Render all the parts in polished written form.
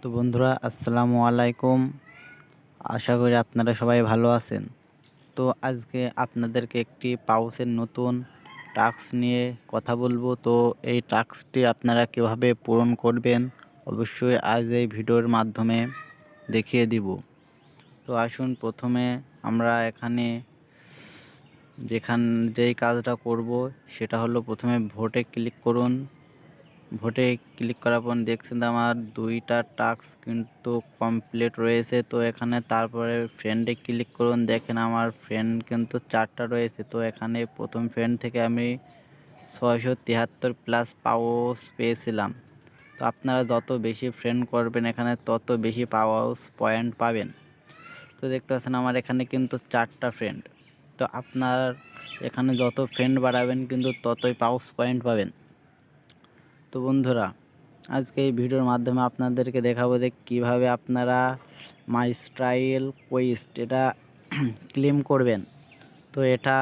তো বন্ধুরা আসসালামু আলাইকুম। আশা করি আপনারা সবাই ভালো আছেন। তো আজকে আপনাদেরকে একটি পাউচের নতুন টাস্ক নিয়ে কথা বলবো। তো এই টাস্কটি আপনারা কিভাবে পূরণ করবেন অবশ্যই আজ এই ভিডিওর মাধ্যমে দেখিয়ে দিব। তো আসুন প্রথমে আমরা এখানে যেই কাজটা করব সেটা হলো প্রথমে ভোটে ক্লিক করুন। ভোটে ক্লিক করার পর দেখছেন আমার 2টা টাস্ক কিন্তু কমপ্লিট রয়েছে। তো এখানে তারপরে ফ্রেন্ডে ক্লিক করুন। দেখেন আমার ফ্রেন্ড কিন্তু 4টা রয়েছে। তো এখানে প্রথম ফ্রেন্ড থেকে আমি 673 প্লাস পাউচ পেয়েছিলাম। তো আপনারা যত বেশি ফ্রেন্ড করবেন এখানে তত বেশি পাউচ পয়েন্ট পাবেন। তো দেখতে পাচ্ছেন আমার এখানে কিন্তু 4টা ফ্রেন্ড। তো আপনার এখানে যত ফ্রেন্ড বাড়াবেন কিন্তু ততই পাউচ পয়েন্ট পাবেন। তো বন্ধুরা আজকে এই ভিডিওর মাধ্যমে আপনাদেরকে দেখাবো যে কীভাবে আপনারা মাই স্টাইল কোয়েস্ট এটা ক্লেম করবেন। তো এটা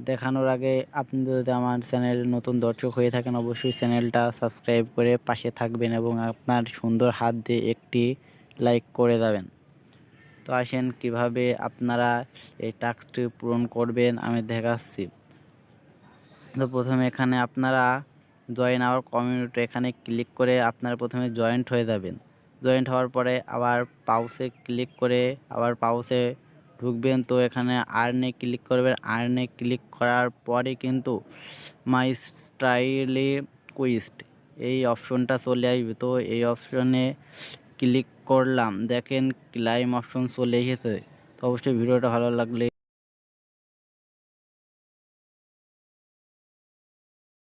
দেখানোর আগে আপনি যদি আমার চ্যানেলের নতুন দর্শক হয়ে থাকেন অবশ্যই চ্যানেলটা সাবস্ক্রাইব করে পাশে থাকবেন এবং আপনার সুন্দর হাত দিয়ে একটি লাইক করে যাবেন। তো আসেন কিভাবে আপনারা এই টাস্কটি পূরণ করবেন আমি দেখাচ্ছি। তো প্রথমে এখানে আপনারা জয়েন আওয়ার কমিউনিটি এখানে ক্লিক করে আপনারা প্রথমে জয়েন্ট হয়ে যাবেন। জয়েন্ট হওয়ার পরে আবার পাউচে ক্লিক করে আবার পাউচে ঢুকবেন। তো এখানে আর্নে ক্লিক করবেন। আর্নে ক্লিক করার পরে কিন্তু মাই স্টাইলে কুইস্ট এই অপশনটা চলে আসবে। তো এই অপশনে ক্লিক করলাম, দেখেন ক্লাইম অপশন চলে এসেছে। তো অবশ্যই ভিডিওটা ভালো লাগলে